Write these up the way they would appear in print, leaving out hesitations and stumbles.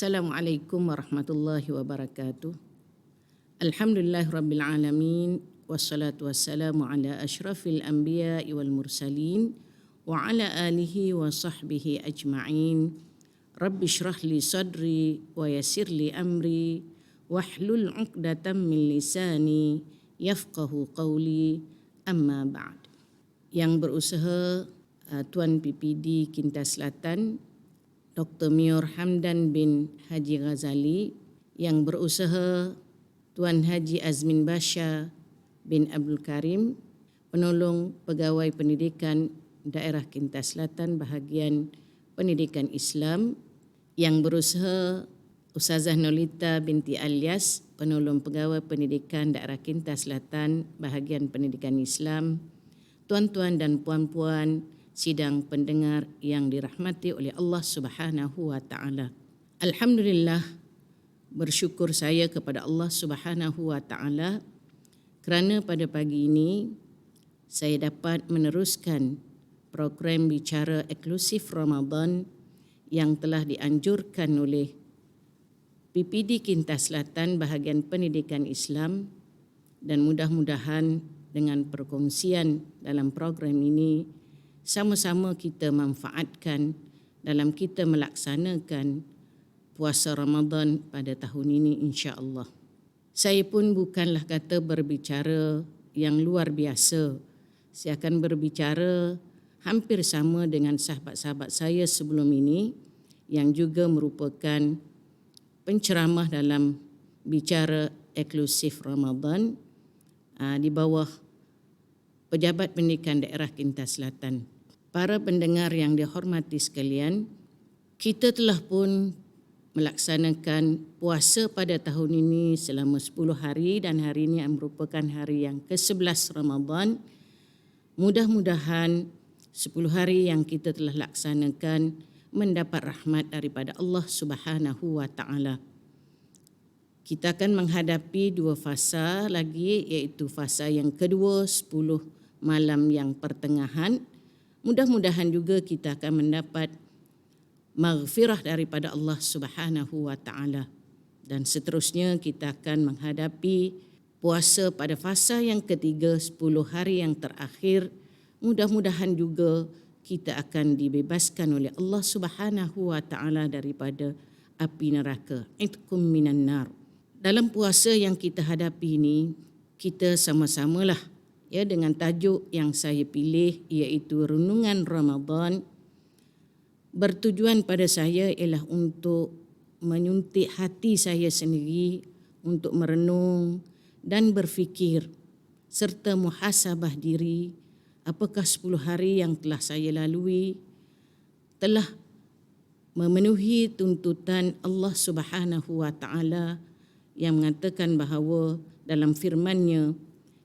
Assalamualaikum warahmatullahi wabarakatuh. Alhamdulillahirabbil alamin wassalatu wassalamu ala asyrafil anbiya'i wal mursalin wa ala alihi wa sahbihi ajma'in. Rabbi shrah li sadri wa yassir li amri wahlul 'uqdatam min lisani yafqahu qawli, amma ba'd. Yang berusaha Tuan PPD Kintas Selatan Dr. Mior Hamdan bin Haji Ghazali, yang berusaha Tuan Haji Azmin Basha bin Abdul Karim, penolong pegawai pendidikan daerah Kintas Selatan bahagian pendidikan Islam, yang berusaha Ustazah Nolita binti Alias, penolong pegawai pendidikan daerah Kintas Selatan bahagian pendidikan Islam, tuan-tuan dan puan-puan sidang pendengar yang dirahmati oleh Allah Subhanahu wa taala. Alhamdulillah, bersyukur saya kepada Allah Subhanahu wa taala kerana pada pagi ini saya dapat meneruskan program bicara eksklusif Ramadan yang telah dianjurkan oleh PPD Kintas Selatan bahagian pendidikan Islam, dan mudah-mudahan dengan perkongsian dalam program ini sama-sama kita manfaatkan dalam kita melaksanakan puasa Ramadan pada tahun ini, insya-Allah. Saya pun bukanlah kata berbicara yang luar biasa. Saya akan berbicara hampir sama dengan sahabat-sahabat saya sebelum ini yang juga merupakan penceramah dalam bicara eksklusif Ramadan di bawah Pejabat Pendidikan Daerah Kintas Selatan. Para pendengar yang dihormati sekalian, kita telah pun melaksanakan puasa pada tahun ini selama 10 hari dan hari ini merupakan hari yang ke-11 Ramadan. Mudah-mudahan 10 hari yang kita telah laksanakan mendapat rahmat daripada Allah Subhanahu wa taala. Kita akan menghadapi 2 fasa lagi, iaitu fasa yang kedua 10 malam yang pertengahan. Mudah-mudahan juga kita akan mendapat maghfirah daripada Allah Subhanahu wa taala. Dan seterusnya kita akan menghadapi puasa pada fasa yang ketiga 10 hari yang terakhir. Mudah-mudahan juga kita akan dibebaskan oleh Allah Subhanahu wa taala daripada api neraka. Itqum minan nar. Dalam puasa yang kita hadapi ini, kita sama-samalah dengan tajuk yang saya pilih, iaitu Renungan Ramadan. Bertujuan pada saya ialah untuk menyuntik hati saya sendiri untuk merenung dan berfikir serta muhasabah diri, apakah 10 hari yang telah saya lalui telah memenuhi tuntutan Allah Subhanahu wa taala yang mengatakan bahawa dalam firman-Nya,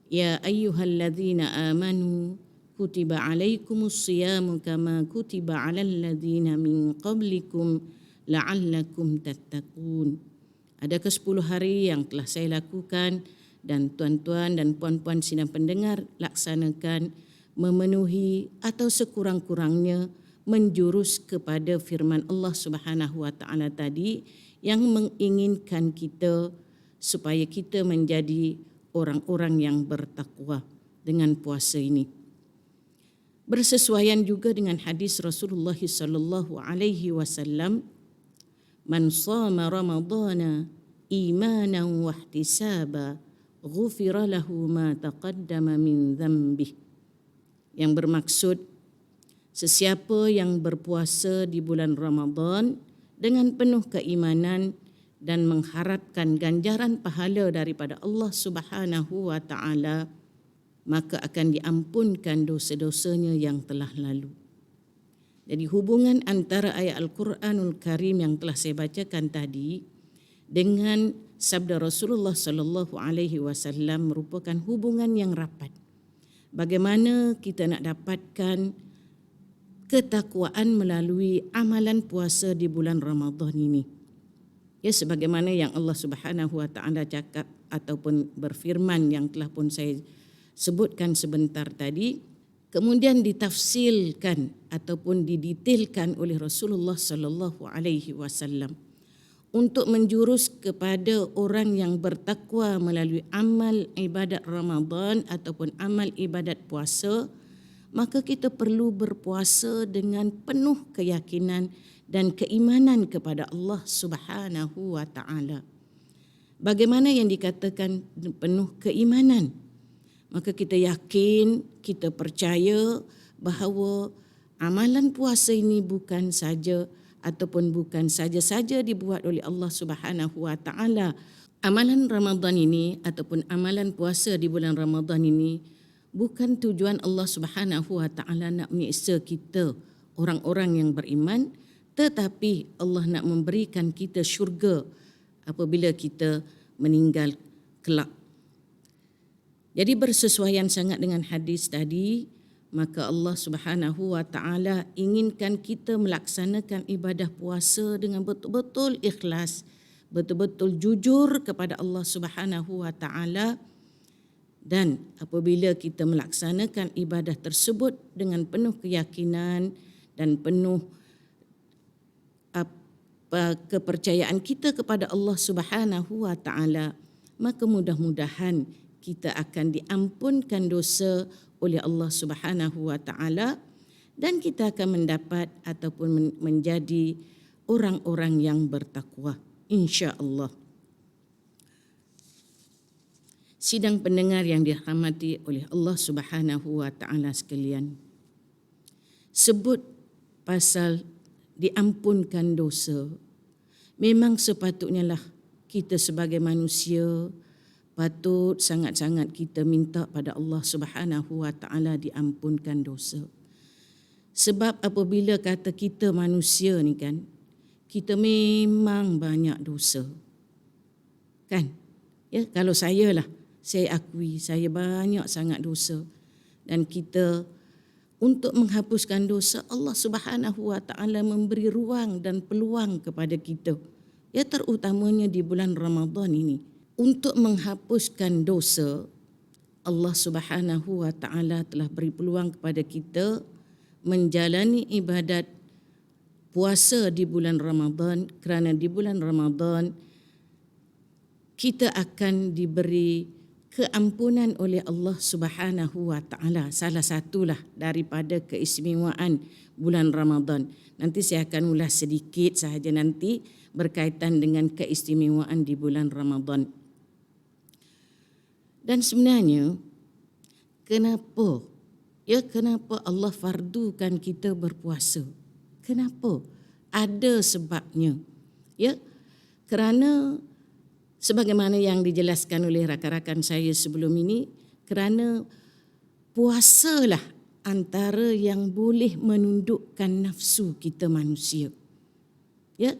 Ya ayyuhalladzina amanu kutiba alaikumus siyamu kama kutiba alal ladzina min qablikum la'allakum tattaqun. Adakah 10 hari yang telah saya lakukan dan tuan-tuan dan puan-puan sidang pendengar laksanakan memenuhi atau sekurang-kurangnya menjurus kepada firman Allah Subhanahu wa taala tadi yang menginginkan kita supaya kita menjadi orang-orang yang bertakwa dengan puasa ini. Bersesuaian juga dengan hadis Rasulullah sallallahu alaihi wasallam, "Man shama Ramadhana imanan wa ihtisaba, ghufira lahu ma taqaddama min dhanbih." Yang bermaksud, sesiapa yang berpuasa di bulan Ramadan dengan penuh keimanan dan mengharapkan ganjaran pahala daripada Allah Subhanahu wa taala, maka akan diampunkan dosa-dosanya yang telah lalu. Jadi hubungan antara ayat Al-Quranul Karim yang telah saya bacakan tadi dengan sabda Rasulullah sallallahu alaihi wasallam merupakan hubungan yang rapat. Bagaimana kita nak dapatkan ketakwaan melalui amalan puasa di bulan Ramadan ini? Sebagaimana yang Allah Subhanahu wa taala cakap ataupun berfirman yang telah pun saya sebutkan sebentar tadi, kemudian ditafsilkan ataupun didetailkan oleh Rasulullah sallallahu alaihi wasallam untuk menjurus kepada orang yang bertakwa melalui amal ibadat Ramadan ataupun amal ibadat puasa, maka kita perlu berpuasa dengan penuh keyakinan dan keimanan kepada Allah Subhanahu wa taala. Bagaimana yang dikatakan penuh keimanan? Maka kita yakin, kita percaya bahawa amalan puasa ini bukan saja dibuat oleh Allah Subhanahu wa taala. Amalan Ramadan ini ataupun amalan puasa di bulan Ramadan ini bukan tujuan Allah Subhanahu wa taala nak menyiksa kita orang-orang yang beriman, tetapi Allah nak memberikan kita syurga apabila kita meninggal kelak. Jadi bersesuaian sangat dengan hadis tadi, maka Allah Subhanahu wa taala inginkan kita melaksanakan ibadah puasa dengan betul-betul ikhlas, betul-betul jujur kepada Allah Subhanahu wa taala. Dan apabila kita melaksanakan ibadah tersebut dengan penuh keyakinan dan penuh kepercayaan kita kepada Allah Subhanahu wa taala, maka mudah-mudahan kita akan diampunkan dosa oleh Allah Subhanahu wa taala dan kita akan mendapat ataupun menjadi orang-orang yang bertakwa, insya-Allah. Sidang pendengar yang dirahmati oleh Allah Subhanahu wa taala sekalian, sebut pasal diampunkan dosa, memang sepatutnya lah kita sebagai manusia patut sangat-sangat kita minta pada Allah Subhanahu wa taala diampunkan dosa. Sebab apabila kata kita manusia ni kan, kita memang banyak dosa. Kan? Ya, kalau saya akui saya banyak sangat dosa. Dan kita untuk menghapuskan dosa, Allah Subhanahu wa taala memberi ruang dan peluang kepada kita. Ya, terutamanya di bulan Ramadan ini. Untuk menghapuskan dosa, Allah Subhanahu wa taala telah beri peluang kepada kita menjalani ibadat puasa di bulan Ramadan, kerana di bulan Ramadan kita akan diberi keampunan oleh Allah Subhanahu wa taala. Salah satulah daripada keistimewaan bulan Ramadan. Nanti saya akan ulas sedikit sahaja nanti berkaitan dengan keistimewaan di bulan Ramadan. Dan sebenarnya kenapa Allah fardukan kita berpuasa? Kenapa? Ada sebabnya. Ya, kerana sebagaimana yang dijelaskan oleh rakan-rakan saya sebelum ini, kerana puasalah antara yang boleh menundukkan nafsu kita manusia. Ya,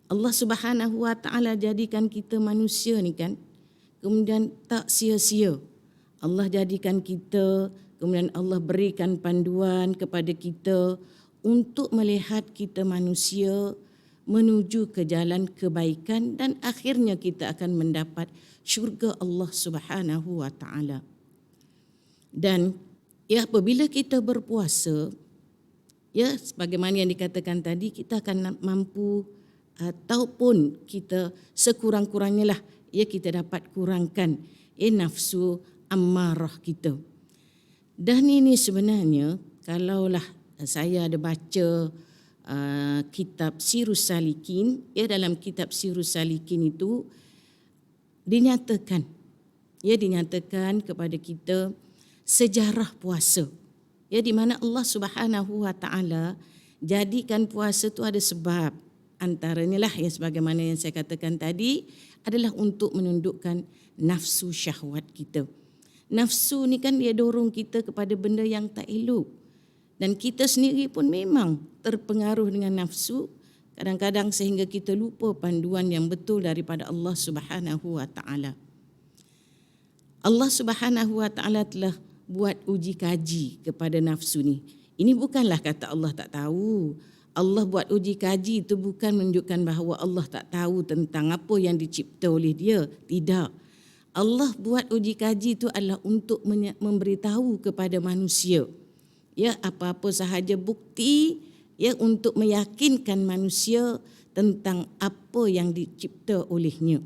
Allah Subhanahu wa taala jadikan kita manusia ni kan, kemudian tak sia-sia. Allah jadikan kita, kemudian Allah berikan panduan kepada kita untuk melihat kita manusia menuju ke jalan kebaikan dan akhirnya kita akan mendapat syurga Allah Subhanahu wa taala. Dan ya, apabila kita berpuasa, ya sebagaimana yang dikatakan tadi, kita akan mampu ataupun kita sekurang-kurangnya lah ya kita dapat kurangkan nafsu ammarah kita. Dan ini sebenarnya kalaulah saya ada baca kitab Sirus Salikin, ya dalam kitab Sirus Salikin itu dinyatakan kepada kita sejarah puasa. Ya, di mana Allah Subhanahu wa taala jadikan puasa itu ada sebab. Antaranya lah yang sebagaimana yang saya katakan tadi adalah untuk menundukkan nafsu syahwat kita. Nafsu ni kan dia dorong kita kepada benda yang tak elok. Dan kita sendiri pun memang terpengaruh dengan nafsu kadang-kadang sehingga kita lupa panduan yang betul daripada Allah Subhanahu wa taala. Allah Subhanahu wa taala telah buat uji kaji kepada nafsu ni. Ini bukanlah kata Allah tak tahu. Allah buat uji kaji itu bukan menunjukkan bahawa Allah tak tahu tentang apa yang dicipta oleh dia. Tidak. Allah buat uji kaji itu adalah untuk memberitahu kepada manusia. Ya, apa-apa sahaja bukti untuk meyakinkan manusia tentang apa yang dicipta olehnya.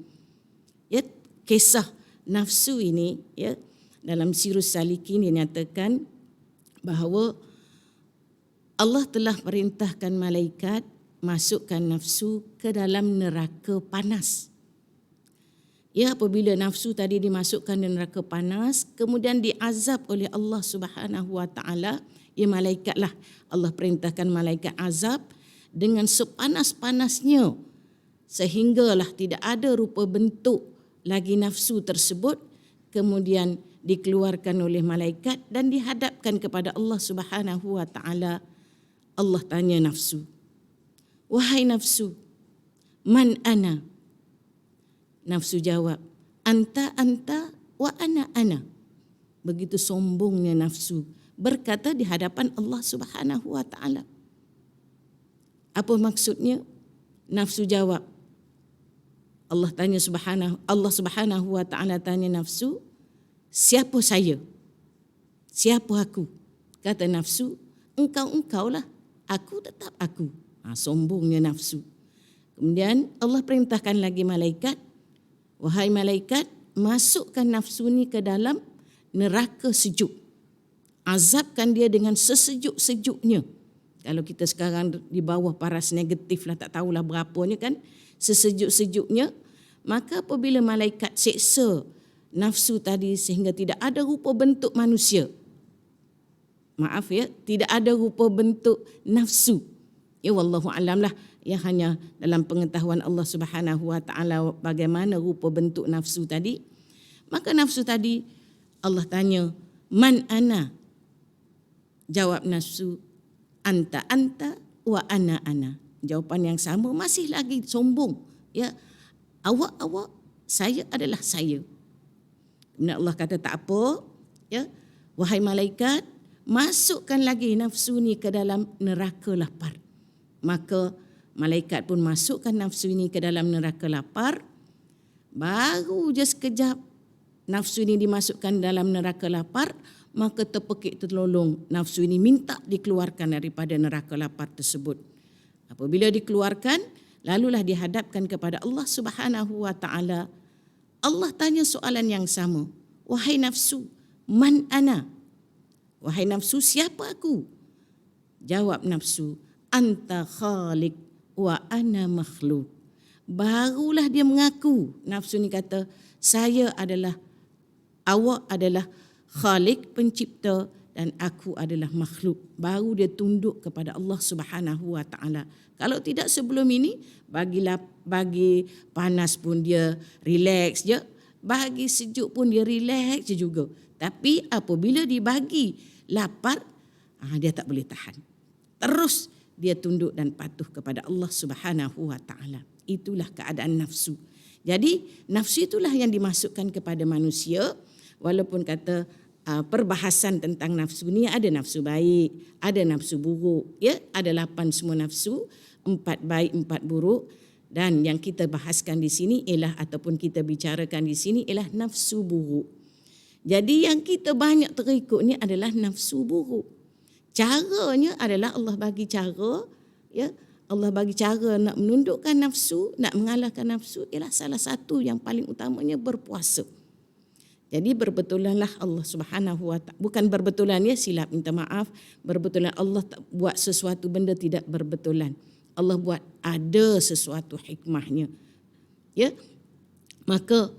Kisah nafsu ini dalam Sirus Salikin dinyatakan bahawa Allah telah perintahkan malaikat masukkan nafsu ke dalam neraka panas. Apabila nafsu tadi dimasukkan di neraka panas, kemudian diazab oleh Allah Subhanahu Wa Taala, malaikatlah Allah perintahkan malaikat azab dengan sepanas-panasnya sehinggalah tidak ada rupa bentuk lagi nafsu tersebut, kemudian dikeluarkan oleh malaikat dan dihadapkan kepada Allah Subhanahu Wa Taala. Allah tanya nafsu, "Wahai nafsu, man ana?" Nafsu jawab, "Anta anta wa ana ana." Begitu sombongnya nafsu berkata di hadapan Allah Subhanahu Wa Taala. Apa maksudnya? Nafsu jawab, Allah Subhanahu Wa Taala tanya nafsu, "Siapa saya? Siapa aku?" Kata nafsu, "Engkaulah, aku tetap aku." Sombongnya nafsu. Kemudian Allah perintahkan lagi malaikat, "Wahai malaikat, masukkan nafsu ni ke dalam neraka sejuk. Azabkan dia dengan sesejuk-sejuknya." Kalau kita sekarang di bawah paras negatif lah, tak tahulah berapanya kan, sesejuk-sejuknya. Maka apabila malaikat seksa nafsu tadi sehingga tidak ada rupa bentuk manusia. Tidak ada rupa bentuk nafsu. Wallahu alam lah. Hanya dalam pengetahuan Allah Subhanahu Wa Taala bagaimana rupa bentuk nafsu tadi. Maka nafsu tadi Allah tanya, "Man ana?" Jawab nafsu, "Anta anta wa ana ana." Jawapan yang sama, masih lagi sombong. Awak, saya adalah saya. Kemudian Allah kata, "Tak apa, wahai malaikat, masukkan lagi nafsu ni ke dalam neraka lapar." Maka malaikat pun masukkan nafsu ini ke dalam neraka lapar. Baru je sekejap nafsu ini dimasukkan dalam neraka lapar, maka terpekik terlolong nafsu ini minta dikeluarkan daripada neraka lapar tersebut. Apabila dikeluarkan, lalulah dihadapkan kepada Allah Subhanahu Wa Taala. Allah tanya soalan yang sama, "Wahai nafsu, man ana?" Wahai nafsu, siapa aku? Jawab nafsu, "Anta khaliq wa ana makhluk." Barulah dia mengaku, nafsu ni kata, awak adalah khaliq, pencipta, dan aku adalah makhluk. Baru dia tunduk kepada Allah Subhanahu Wa Taala. Kalau tidak sebelum ini, bagi panas pun dia relax je, bagi sejuk pun dia relax je juga. Tapi apabila dibagi lapar, dia tak boleh tahan. Terus dia tunduk dan patuh kepada Allah Subhanahu Wa Taala. Itulah keadaan nafsu. Jadi nafsu itulah yang dimasukkan kepada manusia. Walaupun kata perbahasan tentang nafsu ni ada nafsu baik, ada nafsu buruk, ada 8 semua nafsu, 4 baik, 4 buruk. Dan yang kita bahaskan di sini ataupun kita bicarakan di sini ialah nafsu buruk. Jadi yang kita banyak terikut ni adalah nafsu buruk. Caranya adalah Allah bagi cara, Allah bagi cara nak menundukkan nafsu, nak mengalahkan nafsu ialah salah satu yang paling utamanya berpuasa. Jadi berbetulanlah Allah Subhanahu Wa Taala, bukan berbetulan silap, minta maaf, berbetulan Allah tak buat sesuatu benda tidak berbetulan. Allah buat ada sesuatu hikmahnya. Maka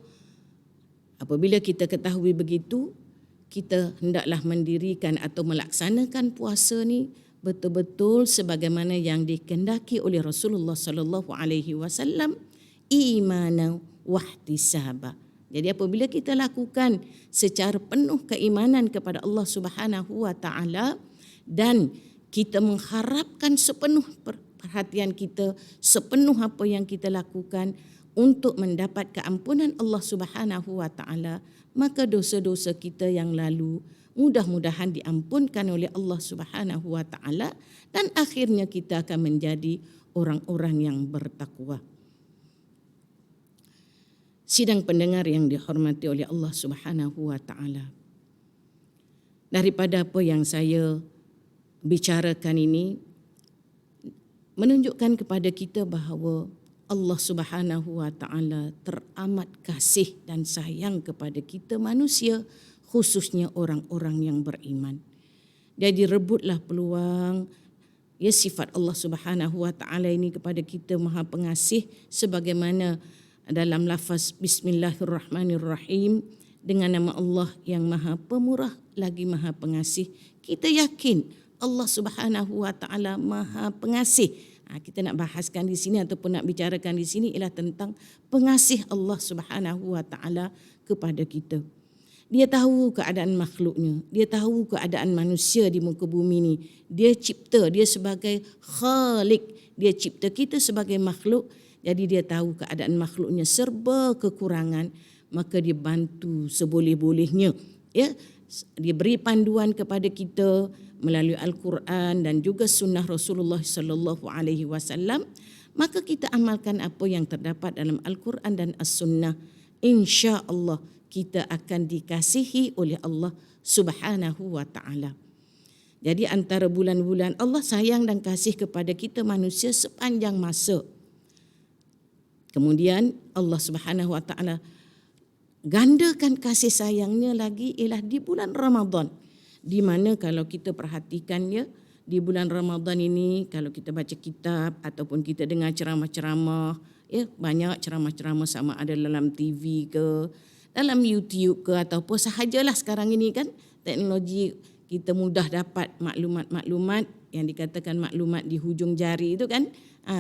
apabila kita ketahui begitu, kita hendaklah mendirikan atau melaksanakan puasa ni betul-betul sebagaimana yang dikehendaki oleh Rasulullah sallallahu alaihi wasallam, imanan wa ihtisaba. Jadi apabila kita lakukan secara penuh keimanan kepada Allah Subhanahu Wa Taala dan kita mengharapkan sepenuh perhatian kita, sepenuh apa yang kita lakukan untuk mendapat keampunan Allah Subhanahu Wa Taala, maka dosa-dosa kita yang lalu mudah-mudahan diampunkan oleh Allah Subhanahu Wa Taala dan akhirnya kita akan menjadi orang-orang yang bertakwa. Sidang pendengar yang dihormati oleh Allah Subhanahu Wa Taala. Daripada apa yang saya bicarakan ini, menunjukkan kepada kita bahawa Allah Subhanahu wa taala teramat kasih dan sayang kepada kita manusia, khususnya orang-orang yang beriman. Jadi rebutlah peluang sifat Allah Subhanahu wa taala ini kepada kita Maha Pengasih, sebagaimana dalam lafaz Bismillahirrahmanirrahim, dengan nama Allah yang Maha Pemurah lagi Maha Pengasih. Kita yakin Allah Subhanahu wa taala Maha Pengasih. Kita nak bahaskan di sini ataupun nak bicarakan di sini ialah tentang pengasih Allah Subhanahu wa taala kepada kita. Dia tahu keadaan makhluknya, dia tahu keadaan manusia di muka bumi ni. Dia cipta, dia sebagai khalik, dia cipta kita sebagai makhluk. Jadi dia tahu keadaan makhluknya serba kekurangan, maka dia bantu seboleh-bolehnya. Ya, dia beri panduan kepada kita melalui Al-Quran dan juga sunnah Rasulullah sallallahu alaihi wasallam. Maka kita amalkan apa yang terdapat dalam Al-Quran dan As-Sunnah. Insya-Allah kita akan dikasihi oleh Allah Subhanahu wa taala. Jadi antara bulan-bulan Allah sayang dan kasih kepada kita manusia sepanjang masa. Kemudian Allah Subhanahu wa taala gandakan kasih sayangnya lagi ialah di bulan Ramadan. Di mana kalau kita perhatikannya, di bulan Ramadan ini kalau kita baca kitab ataupun kita dengar ceramah-ceramah, banyak ceramah-ceramah sama ada dalam TV ke, dalam YouTube ke ataupun sahajalah sekarang ini kan teknologi kita mudah dapat maklumat-maklumat yang dikatakan maklumat di hujung jari itu kan.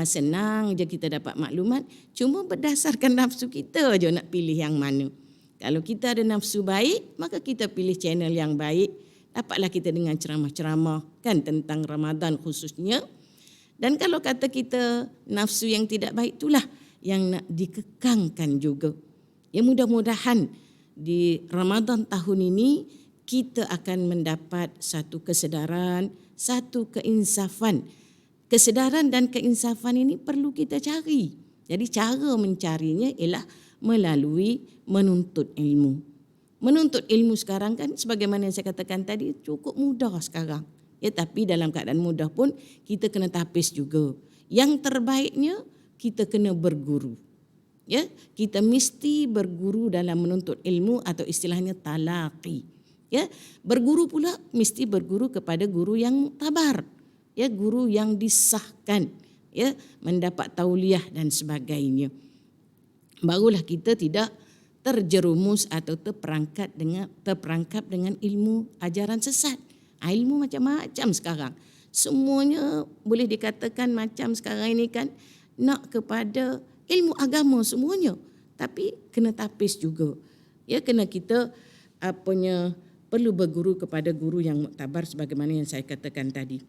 Senang je kita dapat maklumat, cuma berdasarkan nafsu kita je nak pilih yang mana. Kalau kita ada nafsu baik, maka kita pilih channel yang baik. Dapatlah kita dengan ceramah-ceramah kan tentang Ramadan khususnya. Dan kalau kata kita nafsu yang tidak baik, itulah yang nak dikekangkan juga. Ya, mudah-mudahan di Ramadan tahun ini kita akan mendapat satu kesedaran, satu keinsafan. Kesedaran dan keinsafan ini perlu kita cari. Jadi cara mencarinya ialah melalui menuntut ilmu. Menuntut ilmu sekarang kan sebagaimana yang saya katakan tadi cukup mudah sekarang. Ya, tapi dalam keadaan mudah pun kita kena tapis juga. Yang terbaiknya kita kena berguru. Ya, kita mesti berguru dalam menuntut ilmu atau istilahnya talaqi. Ya, berguru pula mesti berguru kepada guru yang muktabar. Ya, guru yang disahkan, ya, mendapat tauliah dan sebagainya. Barulah kita tidak terjerumus atau terperangkap dengan ilmu ajaran sesat. Ilmu macam-macam sekarang. Semuanya boleh dikatakan macam sekarang ini kan nak kepada ilmu agama semuanya. Tapi kena tapis juga. Ya, kena kita perlu berguru kepada guru yang muktabar sebagaimana yang saya katakan tadi.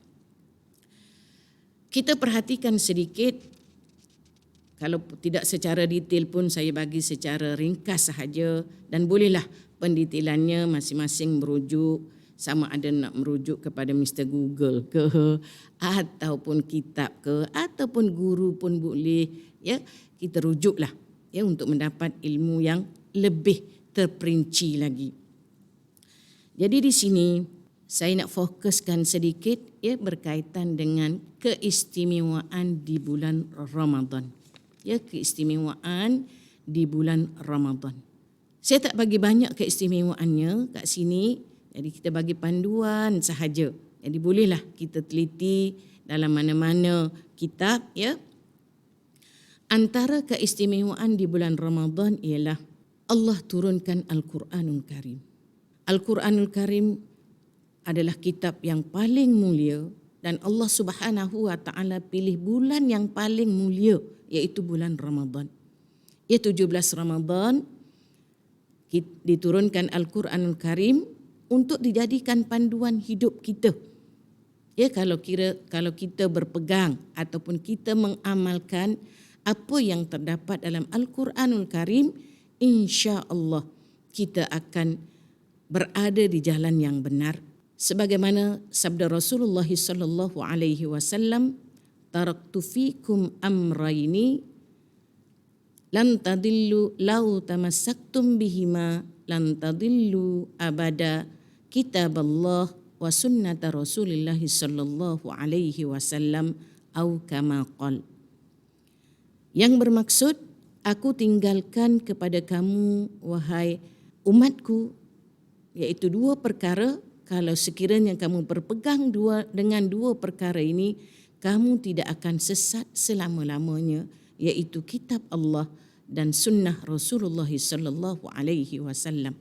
Kita perhatikan sedikit. Kalau tidak secara detail pun saya bagi secara ringkas sahaja dan bolehlah pendetailannya masing-masing merujuk, sama ada nak merujuk kepada Mr. Google ke ataupun kitab ke ataupun guru pun boleh, ya, kita rujuklah ya untuk mendapat ilmu yang lebih terperinci lagi. Jadi di sini saya nak fokuskan sedikit ya berkaitan dengan keistimewaan di bulan Ramadan. Ya, keistimewaan di bulan Ramadan. Saya tak bagi banyak keistimewaannya kat sini, jadi kita bagi panduan sahaja. Jadi bolehlah kita teliti dalam mana-mana kitab ya. Antara keistimewaan di bulan Ramadan ialah Allah turunkan Al-Quranul Karim. Al-Quranul Karim adalah kitab yang paling mulia dan Allah Subhanahu wa taala pilih bulan yang paling mulia iaitu bulan Ramadan. Ya, 17 Ramadan diturunkan Al-Quranul Karim untuk dijadikan panduan hidup kita. Ya, kalau kita berpegang ataupun kita mengamalkan apa yang terdapat dalam Al-Quranul Karim, insya-Allah kita akan berada di jalan yang benar. Sebagaimana sabda Rasulullah sallallahu alaihi wasallam, taraktu fikum amrayni lan tadillu law tamassaktum bihima lan tadillu abada, kitaballah wa sunnata Rasulillah sallallahu alaihi wasallam, au kama qal. Yang bermaksud, aku tinggalkan kepada kamu wahai umatku, iaitu dua perkara. Kalau sekiranya kamu berpegang dengan dua perkara ini, kamu tidak akan sesat selama-lamanya, iaitu kitab Allah dan sunnah Rasulullah sallallahu alaihi wasallam.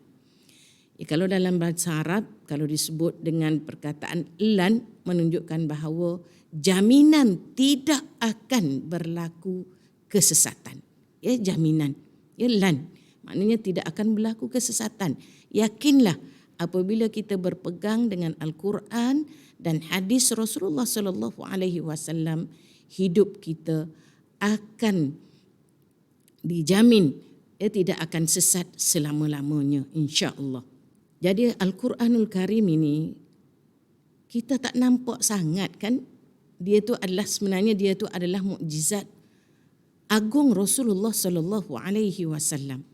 Kalau dalam bahasa Arab, kalau disebut dengan perkataan lan, menunjukkan bahawa jaminan tidak akan berlaku kesesatan. Jaminan. Lan. Maknanya tidak akan berlaku kesesatan. Yakinlah apabila kita berpegang dengan Al-Quran dan hadis Rasulullah sallallahu alaihi wasallam, hidup kita akan dijamin tidak akan sesat selama-lamanya, insya-Allah. Jadi Al-Quranul Karim ini kita tak nampak sangat kan, sebenarnya dia tu adalah mukjizat agung Rasulullah sallallahu alaihi wasallam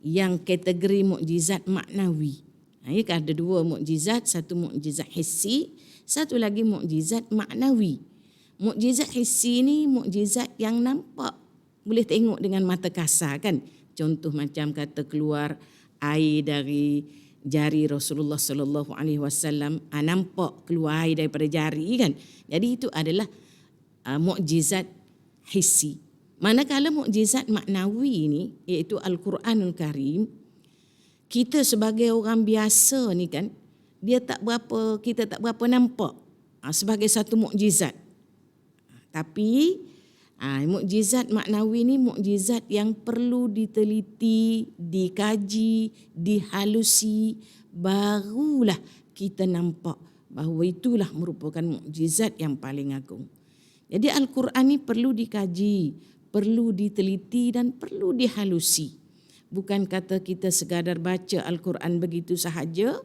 yang kategori mukjizat maknawi. Ada dua mukjizat, satu mukjizat hissi, satu lagi mukjizat maknawi. Mukjizat hissi ni mukjizat yang nampak, boleh tengok dengan mata kasar kan. Contoh macam kata keluar air dari jari Rasulullah sallallahu alaihi wasallam, nampak keluar air daripada jari kan. Jadi itu adalah mukjizat hissi. Manakala mukjizat maknawi ni, iaitu Al-Quranul Karim, kita sebagai orang biasa ni kan, kita tak berapa nampak sebagai satu mukjizat. Tapi mukjizat maknawi ni mukjizat yang perlu diteliti, dikaji, dihalusi, barulah kita nampak bahawa itulah merupakan mukjizat yang paling agung. Jadi Al-Quran ni perlu dikaji, perlu diteliti dan perlu dihalusi. Bukan kata kita sekadar baca Al-Quran begitu sahaja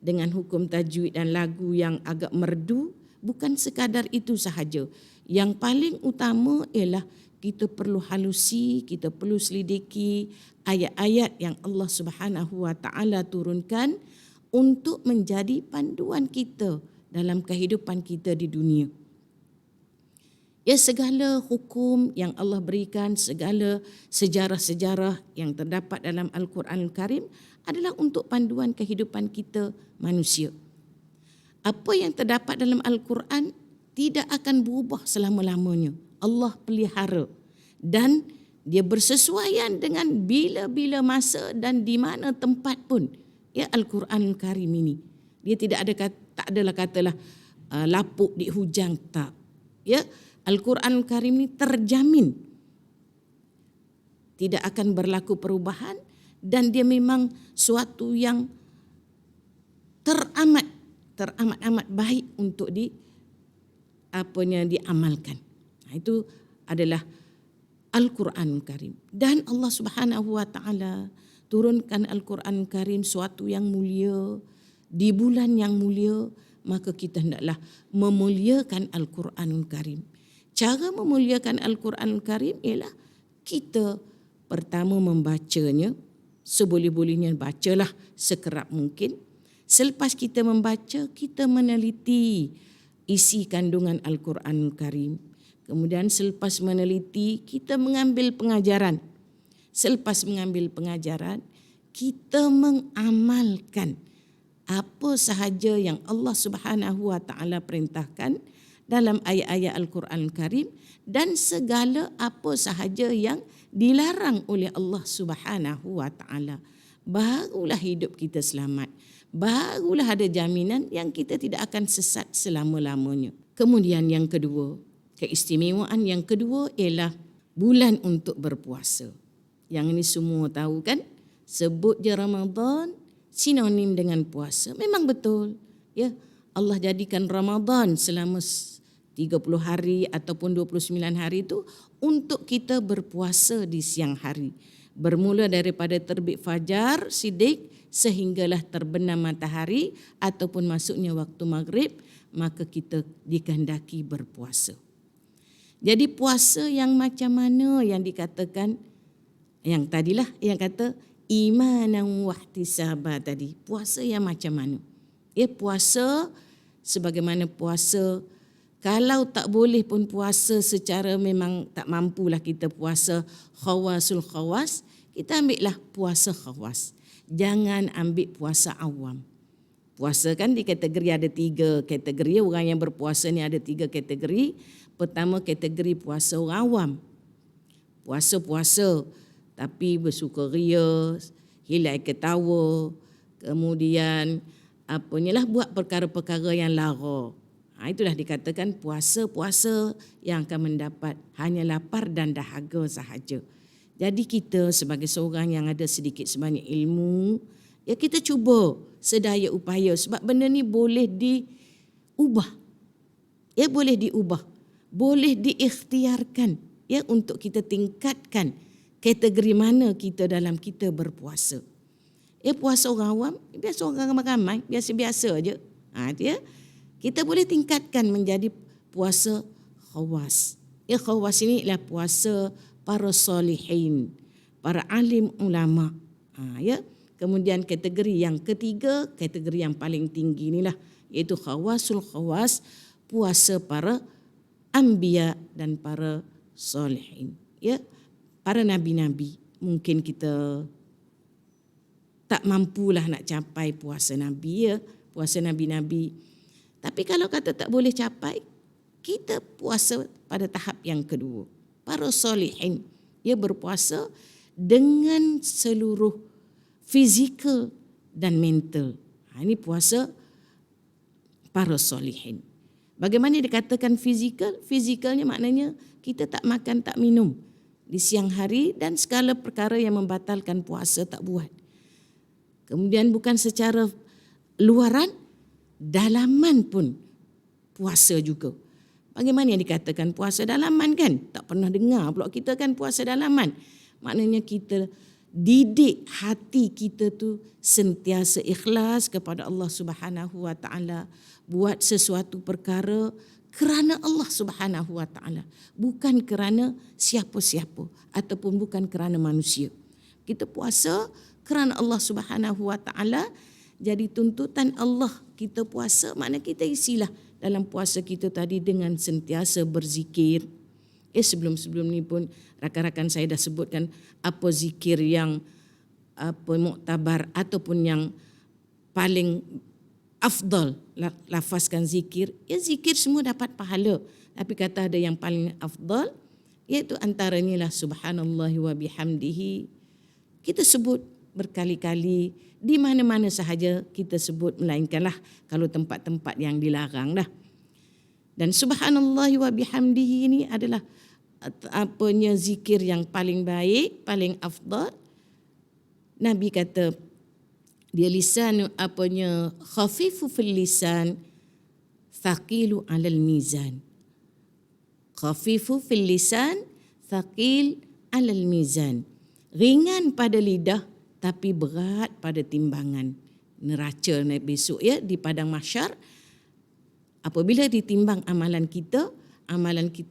dengan hukum tajwid dan lagu yang agak merdu. Bukan sekadar itu sahaja. Yang paling utama ialah kita perlu halusi, kita perlu selidiki ayat-ayat yang Allah Subhanahu Wa Taala turunkan untuk menjadi panduan kita dalam kehidupan kita di dunia. Segala hukum yang Allah berikan, segala sejarah-sejarah yang terdapat dalam Al-Quranul Karim adalah untuk panduan kehidupan kita manusia. Apa yang terdapat dalam Al-Quran tidak akan berubah selama-lamanya. Allah pelihara dan dia bersesuaian dengan bila-bila masa dan di mana tempat pun. Al-Quranul Karim ini. Dia tak adalah katalah lapuk di hujang, tak. Al-Quranul Karim ini terjamin tidak akan berlaku perubahan dan dia memang suatu yang teramat baik untuk diamalkan. Itu adalah Al-Quranul Karim. Dan Allah Subhanahu Wa Taala turunkan Al-Quranul Karim suatu yang mulia di bulan yang mulia, maka kita hendaklah memuliakan Al-Quranul Karim. Cara memuliakan Al-Quranul Karim ialah kita pertama membacanya, seboleh-bolehnya bacalah sekerap mungkin. Selepas kita membaca, kita meneliti isi kandungan Al-Quranul Karim. Kemudian selepas meneliti, kita mengambil pengajaran. Selepas mengambil pengajaran, kita mengamalkan apa sahaja yang Allah Subhanahu Wa Taala perintahkan dalam ayat-ayat Al-Quran Karim dan segala apa sahaja yang dilarang oleh Allah Subhanahu Wa Taala. Barulah hidup kita selamat. Barulah ada jaminan yang kita tidak akan sesat selama-lamanya. Kemudian yang kedua, keistimewaan yang kedua ialah bulan untuk berpuasa. Yang ini semua tahu kan? Sebut je Ramadan sinonim dengan puasa. Memang betul. Ya, Allah jadikan Ramadan selama 30 hari ataupun 29 hari itu untuk kita berpuasa di siang hari. Bermula daripada terbit fajar siddiq sehinggalah terbenam matahari ataupun masuknya waktu maghrib, maka kita dikehendaki berpuasa. Jadi puasa yang macam mana yang dikatakan, yang tadilah yang kata imanan wahtisaba tadi. Puasa yang macam mana? Puasa sebagaimana puasa Kalau tak boleh pun puasa secara memang tak mampulah kita puasa khawasul khawas, kita ambillah puasa khawas. Jangan ambil puasa awam. Puasa kan di kategori ada 3 kategori. Orang yang berpuasa ni ada 3 kategori. Pertama kategori puasa orang awam. Puasa-puasa tapi bersukaria, hilai ketawa, kemudian buat perkara-perkara yang lara. Itulah dikatakan puasa-puasa yang akan mendapat hanya lapar dan dahaga sahaja. Jadi kita sebagai seorang yang ada sedikit sebanyak ilmu, ya kita cuba sedaya upaya sebab benda ni boleh diubah. Ya boleh diubah. Boleh diikhtiarkan ya untuk kita tingkatkan kategori mana kita dalam kita berpuasa. Ya puasa orang awam, biasa orang ramai-ramai, biasa-biasa aja. Dia kita boleh tingkatkan menjadi puasa khawas. Ya khawas ini ialah puasa para solihin, para alim ulama. Ya. Kemudian kategori yang ketiga, kategori yang paling tinggi inilah iaitu khawasul khawas, puasa para anbiya dan para solihin. Ya, para nabi-nabi. Mungkin kita tak mampulah nak capai puasa nabi ya, puasa nabi-nabi. Tapi kalau kata tak boleh capai, kita puasa pada tahap yang kedua. Para solihin, ia berpuasa dengan seluruh fizikal dan mental. Ini puasa para solihin. Bagaimana dikatakan fizikal? Fizikalnya maknanya kita tak makan, tak minum di siang hari dan segala perkara yang membatalkan puasa tak buat. Kemudian bukan secara luaran, dalaman pun puasa juga. Bagaimana yang dikatakan puasa dalaman kan? Tak pernah dengar pula kita kan puasa dalaman. Maknanya kita didik hati kita tu sentiasa ikhlas kepada Allah Subhanahu Wa Taala, buat sesuatu perkara kerana Allah Subhanahu Wa Taala, bukan kerana siapa-siapa ataupun bukan kerana manusia. Kita puasa kerana Allah Subhanahu Wa Taala. Jadi tuntutan Allah kita puasa, makna kita isilah dalam puasa kita tadi dengan sentiasa berzikir. Sebelum-sebelum ni pun rakan-rakan saya dah sebutkan apa zikir yang muktabar ataupun yang paling afdal lafazkan zikir. Ya zikir semua dapat pahala, tapi kata ada yang paling afdal iaitu antaranya lah subhanallahi wa bihamdihi. Kita sebut berkali-kali di mana-mana sahaja kita sebut, melainkanlah kalau tempat-tempat yang dilarang dah. Dan subhanallahi wa bihamdihi ini adalah zikir yang paling baik, paling afdal. Nabi kata dia lisan khafifu fil lisan, thaqilu alal mizan. Khafifu fil lisan, thaqil alal mizan. Ringan pada lidah tapi berat pada timbangan neraca besok ya di padang mahsyar. Apabila ditimbang amalan kita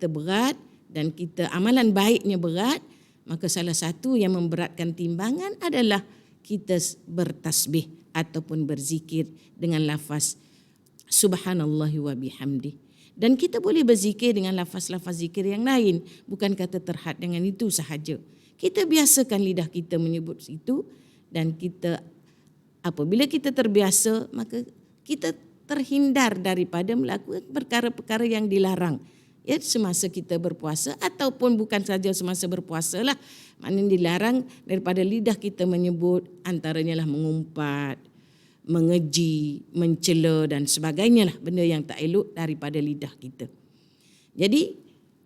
berat dan kita amalan baiknya berat, maka salah satu yang memberatkan timbangan adalah kita bertasbih ataupun berzikir dengan lafaz subhanallahi wa bihamdi. Dan kita boleh berzikir dengan lafaz-lafaz zikir yang lain, bukan kata terhad dengan itu sahaja. Kita biasakan lidah kita menyebut itu, dan kita apabila kita terbiasa, maka kita terhindar daripada melakukan perkara-perkara yang dilarang ya semasa kita berpuasa, ataupun bukan saja semasa berpuasa lah, maknanya dilarang daripada lidah kita menyebut, antaranya lah mengumpat, mengeji, mencela dan sebagainya lah, benda yang tak elok daripada lidah kita. Jadi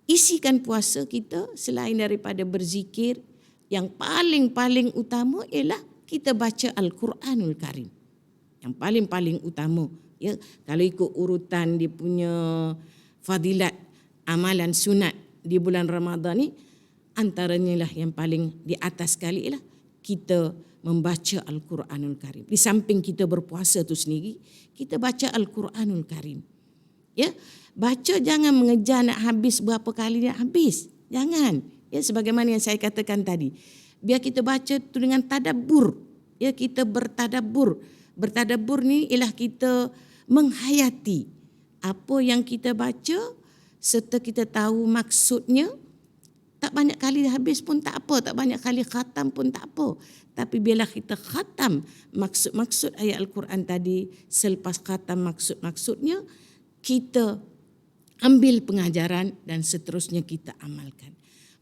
isikan puasa kita selain daripada berzikir, yang paling-paling utama ialah kita baca Al-Quranul Karim. Yang paling-paling utama. Ya, kalau ikut urutan dia punya fadilat amalan sunat di bulan Ramadan ni, antaranya lah yang paling di atas sekali ialah kita membaca Al-Quranul Karim. Di samping kita berpuasa tu sendiri, kita baca Al-Quranul Karim. Ya, baca jangan mengejar nak habis berapa kali nak habis. Jangan. Ya, sebagaimana yang saya katakan tadi. Biar kita baca tu dengan tadabbur. Ya, kita bertadabbur. Bertadabbur ni ialah kita menghayati apa yang kita baca serta kita tahu maksudnya, tak banyak kali habis pun tak apa, tak banyak kali khatam pun tak apa. Tapi bila kita khatam maksud-maksud ayat Al-Quran tadi, selepas khatam maksud-maksudnya, kita ambil pengajaran dan seterusnya kita amalkan.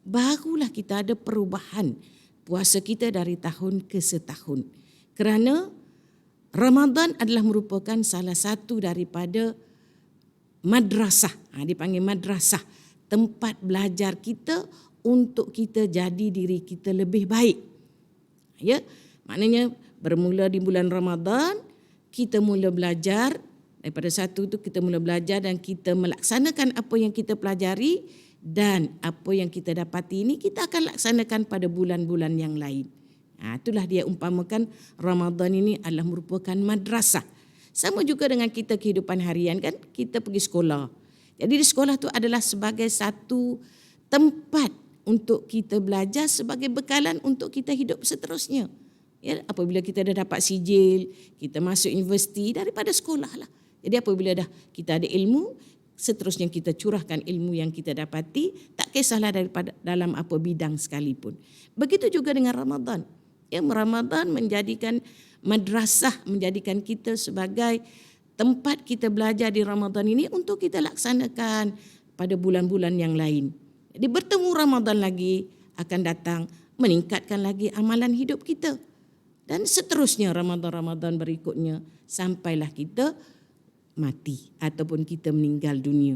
Barulah kita ada perubahan puasa kita dari tahun ke setahun. Kerana Ramadan adalah merupakan salah satu daripada madrasah, dipanggil madrasah, tempat belajar kita untuk kita jadi diri kita lebih baik. Ya, maknanya bermula di bulan Ramadan kita mula belajar, daripada satu tu kita mula belajar dan kita melaksanakan apa yang kita pelajari, dan apa yang kita dapati ini kita akan laksanakan pada bulan-bulan yang lain. Itulah dia umpamakan Ramadan ini adalah merupakan madrasah. Sama juga dengan kita kehidupan harian kan, kita pergi sekolah. Jadi di sekolah tu adalah sebagai satu tempat untuk kita belajar sebagai bekalan untuk kita hidup seterusnya. Ya, apabila kita dah dapat sijil, kita masuk universiti daripada sekolah lah. Jadi apabila dah kita ada ilmu, seterusnya kita curahkan ilmu yang kita dapati, tak kisahlah daripada dalam apa bidang sekalipun. Begitu juga dengan Ramadan. Ya, Ramadan menjadikan madrasah, menjadikan kita sebagai tempat kita belajar di Ramadan ini untuk kita laksanakan pada bulan-bulan yang lain. Jadi bertemu Ramadan lagi akan datang meningkatkan lagi amalan hidup kita. Dan seterusnya Ramadan-Ramadan berikutnya sampailah kita mati ataupun kita meninggal dunia.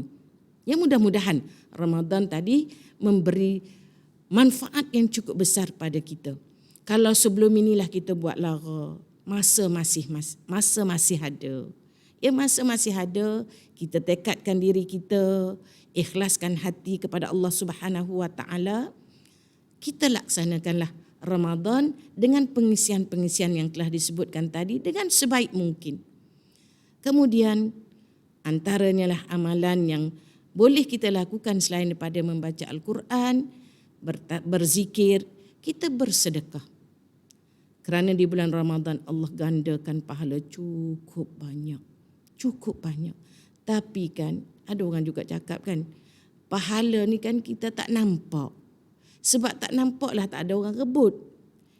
Ya, mudah-mudahan Ramadan tadi memberi manfaat yang cukup besar pada kita. Kalau sebelum inilah kita buat lara, masa masih ada. Ya, masa masih ada, kita tekadkan diri kita, ikhlaskan hati kepada Allah Subhanahu Wa Taala. Kita laksanakanlah Ramadan dengan pengisian-pengisian yang telah disebutkan tadi dengan sebaik mungkin. Kemudian antaranya lah amalan yang boleh kita lakukan selain daripada membaca Al-Quran, berzikir, kita bersedekah. Kerana di bulan Ramadan Allah gandakan pahala cukup banyak. Cukup banyak. Tapi kan ada orang juga cakap kan, pahala ni kan kita tak nampak. Sebab tak nampak lah tak ada orang rebut.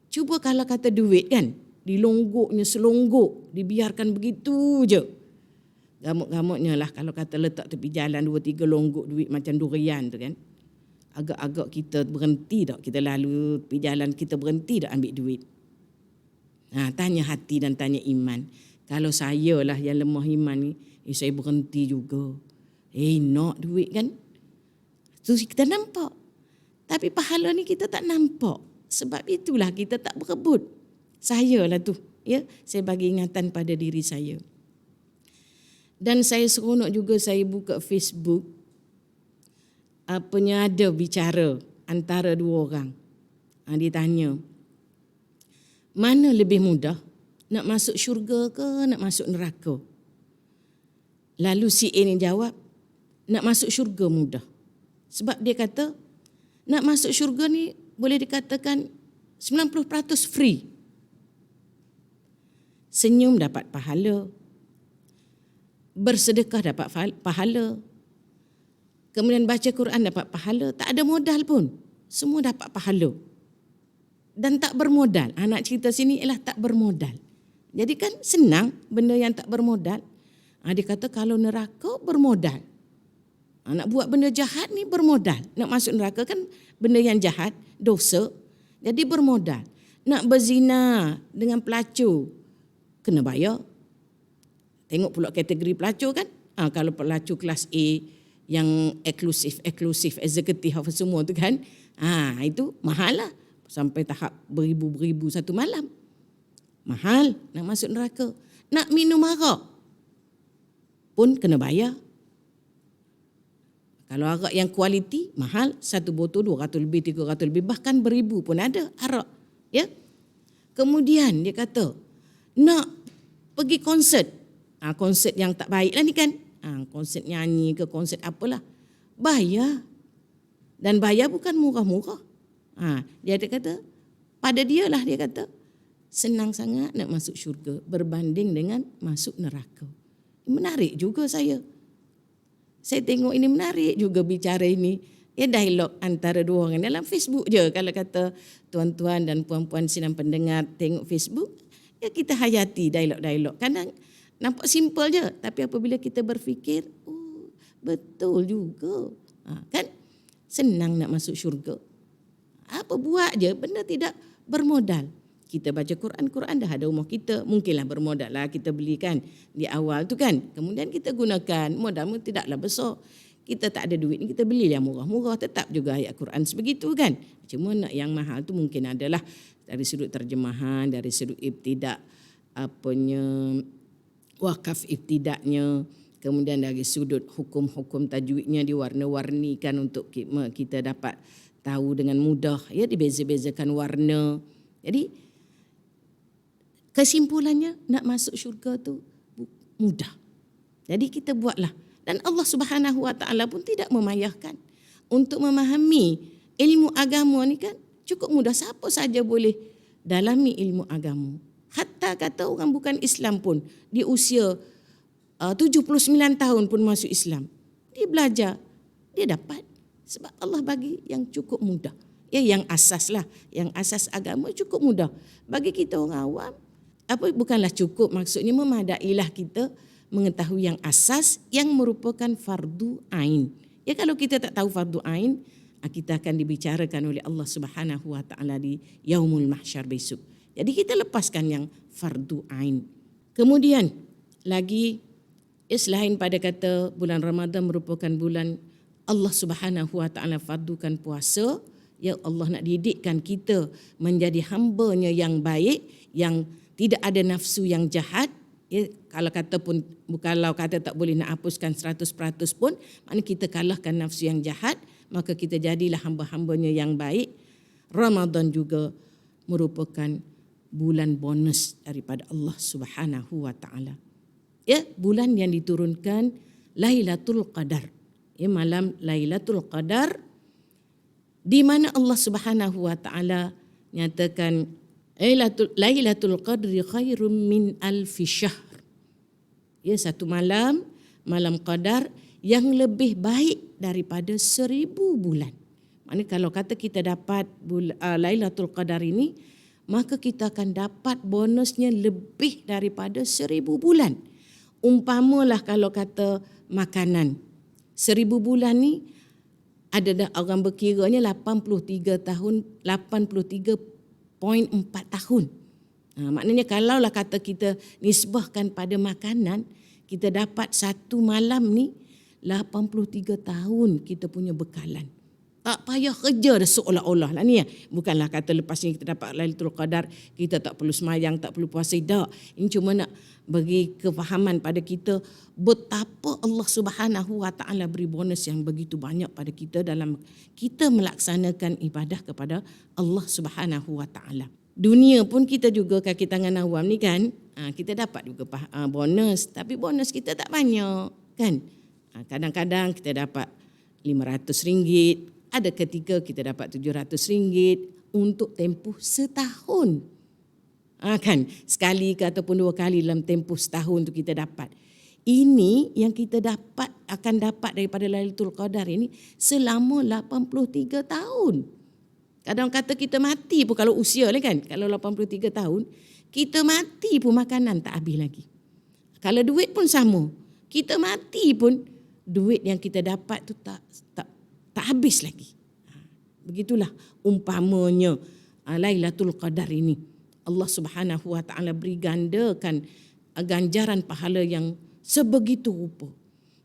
Cuba kalau kata duit kan, dilonggoknya selonggok, dibiarkan begitu je. Gamuk-gamuknya lah kalau kata letak tepi jalan 2-3 longgok duit macam durian tu kan. Agak-agak kita berhenti tak, kita lalu tepi jalan kita berhenti tak ambil duit. Tanya hati dan tanya iman. Kalau saya lah yang lemah iman ni, saya berhenti juga. Nak duit kan. Tu kita nampak. Tapi pahala ni kita tak nampak. Sebab itulah kita tak berebut. Saya lah tu. Ya, saya bagi ingatan pada diri saya. Dan saya seronok juga saya buka Facebook. Ada bicara antara dua orang. Dia tanya, mana lebih mudah? Nak masuk syurga ke nak masuk neraka? Lalu si A ni jawab, nak masuk syurga mudah. Sebab dia kata, nak masuk syurga ni boleh dikatakan 90% free. Senyum dapat pahala. Bersedekah dapat pahala. Kemudian baca Quran dapat pahala. Tak ada modal pun. Semua dapat pahala. Dan tak bermodal. Nak cerita sini ialah tak bermodal. Jadi kan senang benda yang tak bermodal. Dia kata kalau neraka bermodal. Nak buat benda jahat ni bermodal. Nak masuk neraka kan benda yang jahat, dosa. Jadi bermodal. Nak berzina dengan pelacur, kena bayar. Tengok pula kategori pelacur kan. Kalau pelacur kelas A yang eksklusif, eksekutif apa semua tu kan. Itu mahal lah. Sampai tahap beribu-beribu satu malam. Mahal nak masuk neraka. Nak minum arak pun kena bayar. Kalau arak yang kualiti, mahal. Satu botol 200 lebih, 300 lebih. Bahkan beribu pun ada arak. Ya. Kemudian dia kata, nak pergi konsert. Konsert yang tak baik lah ni kan. Konsert nyanyi ke konsert apalah. Bayar. Dan bayar bukan murah-murah. Dia kata, pada dia lah dia kata, senang sangat nak masuk syurga berbanding dengan masuk neraka. Menarik juga saya. saya tengok ini menarik juga bicara ini. Ya, dialog antara dua orang dalam Facebook je. Kalau kata tuan-tuan dan puan-puan sidang pendengar tengok Facebook, ya kita hayati dialog-dialog. Kadang nampak simple je, tapi apabila kita berfikir, oh betul juga. Kan senang nak masuk syurga. Apa buat je, benda tidak bermodal. Kita baca Quran dah ada rumah kita, mungkinlah bermodal lah kita belikan di awal tu kan. Kemudian kita gunakan, modal tidaklah besar. Kita tak ada duit ni, kita beli yang murah-murah, tetap juga ayat Quran sebegitu kan. Cuma nak yang mahal tu mungkin adalah dari sudut terjemahan, dari sudut ibtidak wakaf ibtidaknya, kemudian dari sudut hukum-hukum tajwidnya diwarna-warnikan untuk kita dapat tahu dengan mudah, ya, dibeza-bezakan warna. Jadi kesimpulannya nak masuk syurga tu mudah. Jadi kita buatlah. Dan Allah Subhanahu Wa Taala pun tidak memayahkan untuk memahami ilmu agama ni kan cukup mudah. Siapa saja boleh dalami ilmu agama. Hatta kata orang bukan Islam pun di usia 79 tahun pun masuk Islam. Dia belajar, dia dapat. Sebab Allah bagi yang cukup mudah. Ya, yang asas lah, yang asas agama cukup mudah. Bagi kita orang awam, bukanlah cukup, maksudnya memadailah kita mengetahui yang asas yang merupakan fardu ain. Ya, kalau kita tak tahu fardu ain, kita akan dibicarakan oleh Allah Subhanahu Wa Taala di Yaumul Mahsyar besok. Jadi kita lepaskan yang fardu ain. Kemudian lagi, selain pada kata bulan Ramadan merupakan bulan Allah Subhanahu Wa Taala fardukan puasa, ya Allah nak didikkan kita menjadi hamba-Nya yang baik, yang tidak ada nafsu yang jahat. Ya, kalau kata tak boleh nak hapuskan 100% pun, maknanya kita kalahkan nafsu yang jahat, maka kita jadilah hamba-hambanya yang baik. Ramadan juga merupakan bulan bonus daripada Allah Subhanahu Wa Taala. Ya, bulan yang diturunkan Lailatul Qadar. Ya, malam Lailatul Qadar, di mana Allah Subhanahu Wa Taala nyatakan Lailatul Qadri khairum min alfi syahr. Ya, satu malam Qadar yang lebih baik daripada 1000 bulan. Maknanya kalau kata kita dapat Lailatul Qadar ini, maka kita akan dapat bonusnya lebih daripada 1000 bulan. Umpamalah kalau kata makanan, 1000 bulan ni ada orang berkiranya 83 tahun, 83.4 tahun. Maknanya kalaulah kata kita nisbahkan pada makanan, kita dapat satu malam ni 83 tahun kita punya bekalan. Tak payah kerja dah seolah-olah lah ni ya. Bukanlah kata lepas ni kita dapat Lailatul Qadar, kita tak perlu semayang, tak perlu puasa. Tak. Ini cuma nak bagi kefahaman pada kita betapa Allah Subhanahu Wa Taala beri bonus yang begitu banyak pada kita dalam kita melaksanakan ibadah kepada Allah Subhanahu Wa Taala. Dunia pun kita juga kaki tangan awam ni kan, kita dapat juga bonus, tapi bonus kita tak banyak kan. Kadang-kadang kita dapat RM500, ada ketika kita dapat RM700 untuk tempoh setahun. Kan, sekali ke ataupun 2 kali dalam tempoh setahun tu kita dapat. Ini yang kita akan dapat daripada Lailatul Qadar ini selama 83 tahun. Kadang kata kita mati pun kalau usia lah kan, kalau 83 tahun, kita mati pun makanan tak habis lagi. Kalau duit pun sama. Kita mati pun duit yang kita dapat tu tak habis lagi. Begitulah umpamanya Lailatul Qadar ini. Allah Subhanahu Wa Taala beri gandakan ganjaran pahala yang sebegitu rupa.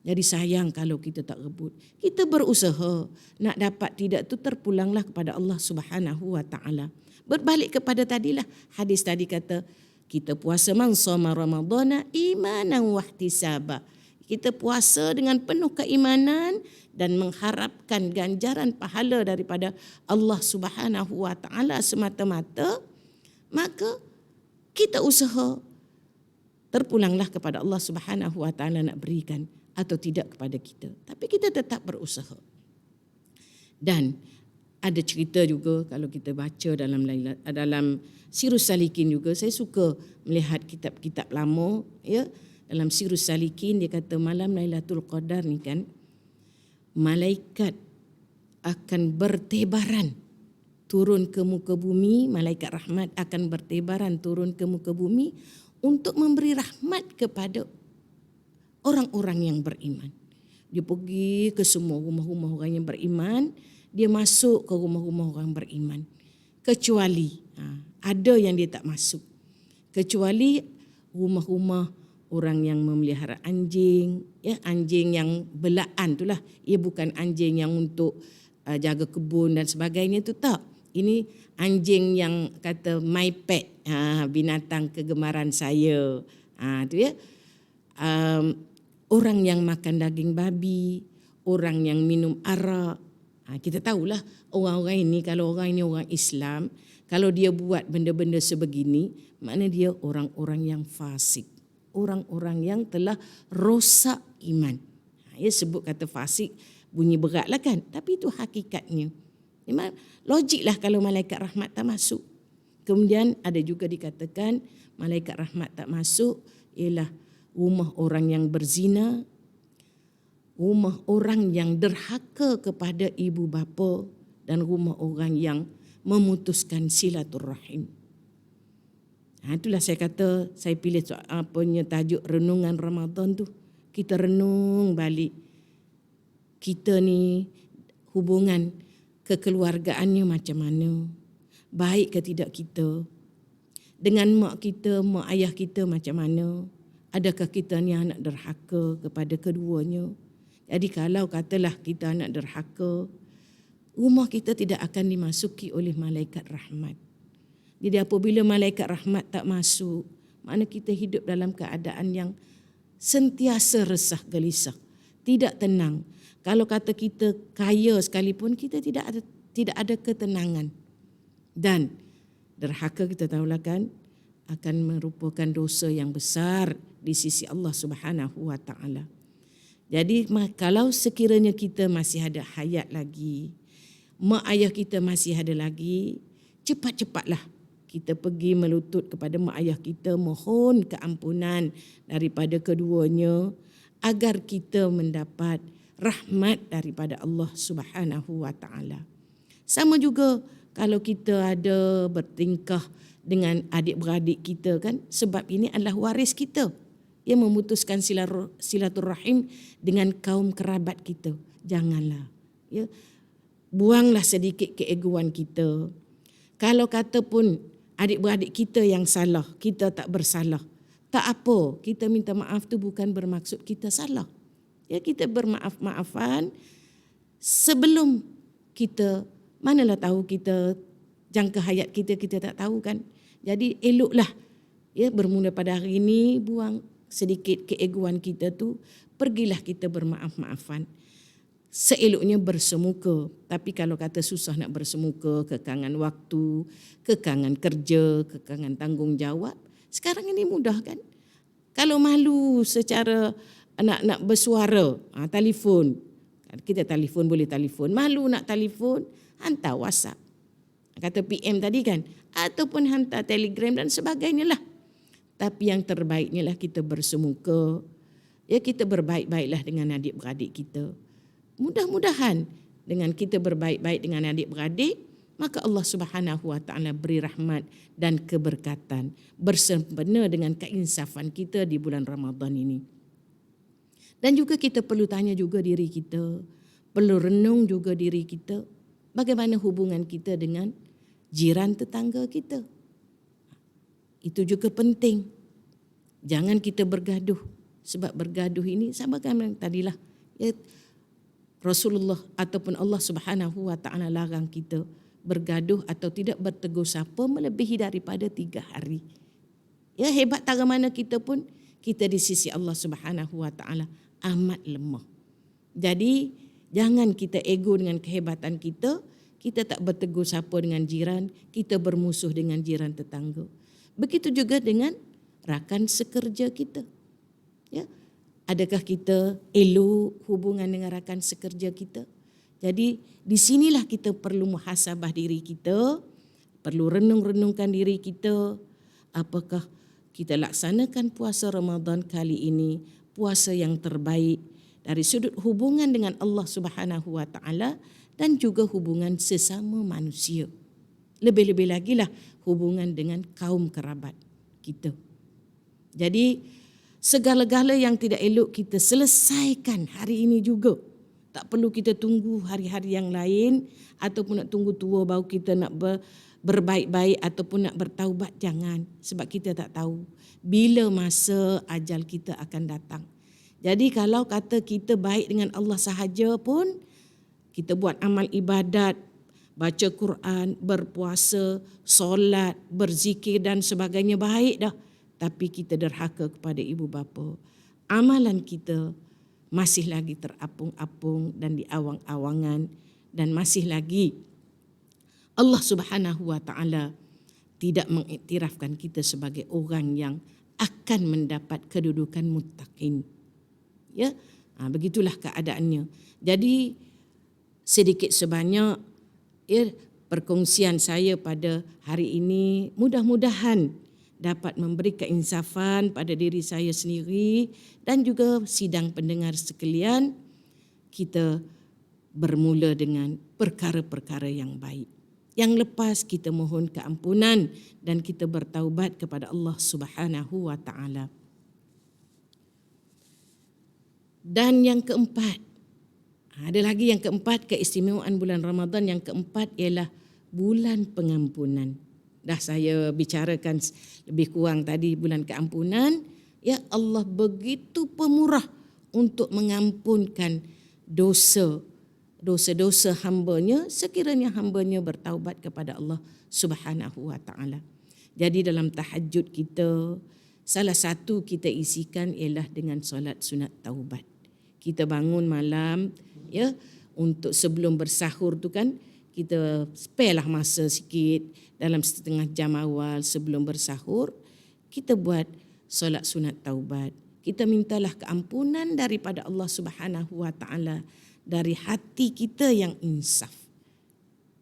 Jadi sayang kalau kita tak rebut. Kita berusaha nak dapat tidak tu terpulanglah kepada Allah Subhanahu Wa Taala. Berbalik kepada tadilah hadis tadi kata kita puasa man shoma ramadhana imanan wa ihtisaba. Kita puasa dengan penuh keimanan dan mengharapkan ganjaran pahala daripada Allah Subhanahu Wa Taala semata-mata, maka kita usaha terpulanglah kepada Allah Subhanahu Wa Taala nak berikan atau tidak kepada kita. Tapi kita tetap berusaha. Dan ada cerita juga kalau kita baca dalam Sirus Salikin juga, saya suka melihat kitab-kitab lama ya. Dalam Sirus Salikin dia kata malam Lailatul Qadar ni kan, malaikat akan bertebaran turun ke muka bumi, malaikat rahmat akan bertebaran turun ke muka bumi untuk memberi rahmat kepada orang-orang yang beriman. Dia pergi ke semua rumah-rumah orang yang beriman, dia masuk ke rumah-rumah orang beriman. Kecuali ada yang dia tak masuk. Kecuali rumah-rumah orang yang memelihara anjing, ya, anjing yang belaan itulah. Ia bukan anjing yang untuk jaga kebun dan sebagainya itu tak. Ini anjing yang kata my pet, binatang kegemaran saya. Itu ya. Orang yang makan daging babi, orang yang minum arak. Kita tahulah orang-orang ini, kalau orang ini orang Islam, kalau dia buat benda-benda sebegini, maknanya dia orang-orang yang fasik. Orang-orang yang telah rosak iman. Ia sebut kata fasik, bunyi berat lah kan. Tapi itu hakikatnya. Memang logiklah kalau malaikat rahmat tak masuk. Kemudian ada juga dikatakan malaikat rahmat tak masuk ialah rumah orang yang berzina, rumah orang yang derhaka kepada ibu bapa dan rumah orang yang memutuskan silaturrahim. Itulah saya kata saya pilih tajuk renungan Ramadan tu. Kita renung balik kita ni hubungan kekeluargaannya macam mana, baik ke tidak kita, dengan mak kita, mak ayah kita macam mana, adakah kita ni anak derhaka kepada keduanya. Jadi kalau katalah kita anak derhaka, rumah kita tidak akan dimasuki oleh malaikat rahmat. Jadi apabila malaikat rahmat tak masuk, makna kita hidup dalam keadaan yang sentiasa resah gelisah, tidak tenang. Kalau kata kita kaya sekalipun, kita tidak ada ketenangan. Dan derhaka kita tahulah kan akan merupakan dosa yang besar di sisi Allah Subhanahu wa taala. Jadi kalau sekiranya kita masih ada hayat lagi, mak ayah kita masih ada lagi, cepat-cepatlah kita pergi melutut kepada mak ayah kita, mohon keampunan daripada keduanya agar kita mendapat rahmat daripada Allah Subhanahu wa taala. Sama juga kalau kita ada bertingkah dengan adik-beradik kita kan, sebab ini adalah waris kita. Ia memutuskan silaturahim dengan kaum kerabat kita. Janganlah, ya. Buanglah sedikit keegoan kita. Kalau kata pun adik-beradik kita yang salah, kita tak bersalah, tak apa, kita minta maaf tu bukan bermaksud kita salah. Ya, kita bermaaf-maafan sebelum kita, manalah tahu kita jangka hayat kita tak tahu kan. Jadi eloklah, ya, bermula pada hari ini buang sedikit keegoan kita tu, pergilah kita bermaaf-maafan. Seeloknya bersemuka. Tapi kalau kata susah nak bersemuka, kekangan waktu, kekangan kerja, kekangan tanggungjawab, sekarang ini mudah kan. Kalau malu secara nak bersuara, telefon. Kita telefon boleh telefon. Malu nak telefon, hantar WhatsApp. Kata PM tadi kan. Ataupun hantar Telegram dan sebagainya lah. Tapi yang terbaiknya lah kita bersemuka. Ya, kita berbaik-baiklah dengan adik-beradik kita. Mudah-mudahan dengan kita berbaik-baik dengan adik-beradik, maka Allah Subhanahu wa taala beri rahmat dan keberkatan bersempena dengan keinsafan kita di bulan Ramadan ini. Dan juga kita perlu tanya juga diri kita, perlu renung juga diri kita, bagaimana hubungan kita dengan jiran tetangga kita. Itu juga penting. Jangan kita bergaduh, sebab bergaduh ini sama kan tadilah, ya, Rasulullah ataupun Allah Subhanahu wa taala larang kita bergaduh atau tidak bertegur sapa melebihi daripada 3 hari. Ya, hebat tara mana kita pun, kita di sisi Allah Subhanahu wa taala amat lemah. Jadi jangan kita ego dengan kehebatan kita, kita tak bertegur sapa dengan jiran, kita bermusuh dengan jiran tetangga. Begitu juga dengan rakan sekerja kita. Ya, adakah kita elok hubungan dengan rakan sekerja kita? Jadi di sinilah kita perlu muhasabah diri kita, perlu renung-renungkan diri kita, apakah kita laksanakan puasa Ramadan kali ini puasa yang terbaik dari sudut hubungan dengan Allah Subhanahu wa taala dan juga hubungan sesama manusia. Lebih-lebih lagi lah hubungan dengan kaum kerabat kita. Jadi segala-gala yang tidak elok kita selesaikan hari ini juga. Tak perlu kita tunggu hari-hari yang lain ataupun nak tunggu tua baru kita nak berbaik-baik ataupun nak bertaubat. Jangan, sebab kita tak tahu bila masa ajal kita akan datang. Jadi kalau kata kita baik dengan Allah sahaja pun, kita buat amal ibadat, baca Quran, berpuasa, solat, berzikir dan sebagainya baik dah. Tapi kita derhaka kepada ibu bapa, amalan kita masih lagi terapung-apung dan diawang-awangan, dan masih lagi Allah Subhanahu wa taala tidak mengiktirafkan kita sebagai orang yang akan mendapat kedudukan muttaqin. Ya, begitulah keadaannya. Jadi sedikit sebanyak ya, perkongsian saya pada hari ini mudah-mudahan dapat memberi keinsafan pada diri saya sendiri dan juga sidang pendengar sekalian. Kita bermula dengan perkara-perkara yang baik. Yang lepas kita mohon keampunan dan kita bertaubat kepada Allah Subhanahu wa taala. Dan yang keempat, ada lagi yang keempat, keistimewaan bulan Ramadan yang keempat ialah bulan pengampunan. Dah saya bicarakan lebih kurang tadi bulan keampunan. Ya, Allah begitu pemurah untuk mengampunkan dosa-dosa hambanya sekiranya hambanya bertaubat kepada Allah Subhanahu wa taala. Jadi dalam tahajud kita, salah satu kita isikan ialah dengan solat sunat taubat. Kita bangun malam ya, untuk sebelum bersahur tu kan, kita spare lah masa sikit dalam setengah jam awal sebelum bersahur, kita buat solat sunat taubat. Kita mintalah keampunan daripada Allah Subhanahu wa taala dari hati kita yang insaf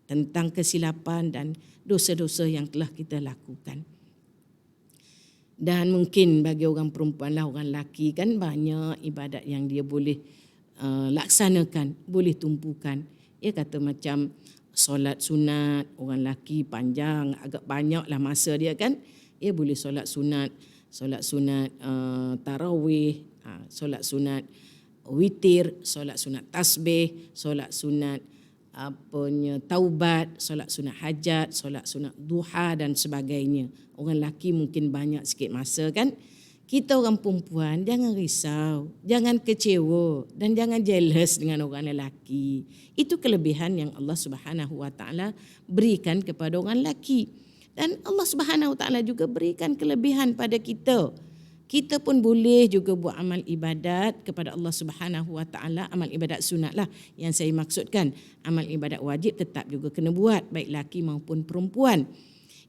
tentang kesilapan dan dosa-dosa yang telah kita lakukan. Dan mungkin bagi orang perempuan lah, orang lelaki kan banyak ibadat yang dia boleh laksanakan, boleh tumpukan. Dia kata macam solat sunat, orang lelaki panjang, agak banyak lah masa dia kan. Dia boleh solat sunat tarawih, solat sunat witir, solat sunat tasbih, solat sunat taubat, solat sunat hajat, solat sunat duha dan sebagainya. Orang lelaki mungkin banyak sikit masa kan. Kita orang perempuan jangan risau, jangan kecewa dan jangan jealous dengan orang lelaki. Itu kelebihan yang Allah Subhanahu wa taala berikan kepada orang lelaki. Dan Allah Subhanahu wa taala juga berikan kelebihan pada kita. Kita pun boleh juga buat amal ibadat kepada Allah Subhanahu wa taala, amal ibadat sunat lah yang saya maksudkan. Amal ibadat wajib tetap juga kena buat, baik lelaki maupun perempuan.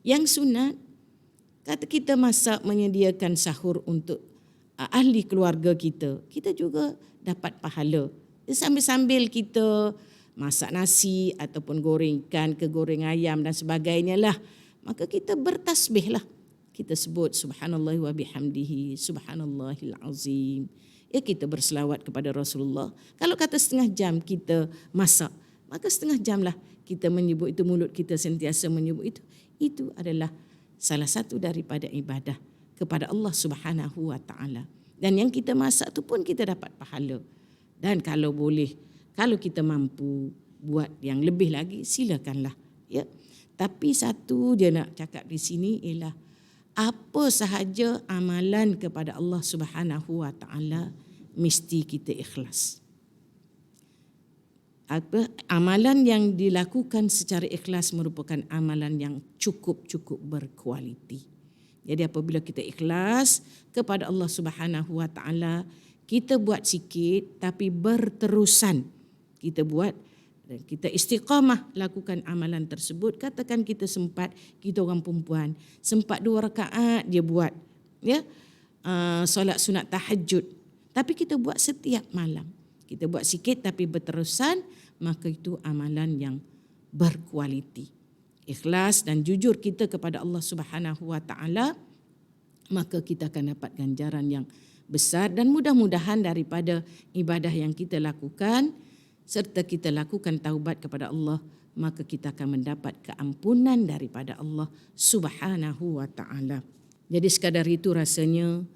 Yang sunat, kata kita masak menyediakan sahur untuk ahli keluarga kita, kita juga dapat pahala. Sambil-sambil kita masak nasi ataupun goreng ikan ke goreng ayam dan sebagainya lah, maka kita bertasbih lah. Kita sebut subhanallah wa bihamdihi, subhanallahil azim. Ya, kita berselawat kepada Rasulullah. Kalau kata setengah jam kita masak, maka setengah jam lah kita menyebut itu, mulut kita sentiasa menyebut itu. Itu adalah salah satu daripada ibadah kepada Allah Subhanahu wa taala. Dan yang kita masak tu pun kita dapat pahala. Dan kalau boleh, kalau kita mampu buat yang lebih lagi, silakanlah ya. Tapi satu dia nak cakap di sini ialah apa sahaja amalan kepada Allah Subhanahu wa taala mesti kita ikhlas. Amalan yang dilakukan secara ikhlas merupakan amalan yang cukup berkualiti. Jadi apabila kita ikhlas kepada Allah Subhanahu wa taala, kita buat sikit tapi berterusan. Kita buat dan kita istiqamah lakukan amalan tersebut. Katakan kita sempat, kita orang perempuan, sempat 2 rakaat dia buat ya, solat sunat tahajud. Tapi kita buat setiap malam. Kita buat sikit tapi berterusan, maka itu amalan yang berkualiti. Ikhlas dan jujur kita kepada Allah Subhanahu wa taala, maka kita akan dapat ganjaran yang besar, dan mudah-mudahan daripada ibadah yang kita lakukan serta kita lakukan taubat kepada Allah, maka kita akan mendapat keampunan daripada Allah Subhanahu wa taala. Jadi sekadar itu rasanya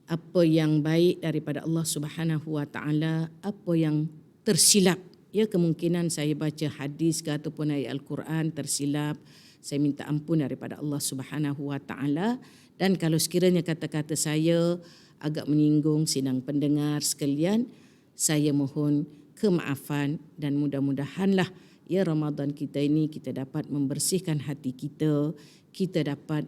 apa yang baik daripada Allah Subhanahu wa taala, apa yang tersilap, ya kemungkinan saya baca hadis ke ataupun ayat Al-Quran tersilap, saya minta ampun daripada Allah Subhanahu wa taala. Dan kalau sekiranya kata-kata saya agak menyinggung sidang pendengar sekalian, saya mohon kemaafan, dan mudah-mudahanlah ya Ramadan kita ini kita dapat membersihkan hati kita, kita dapat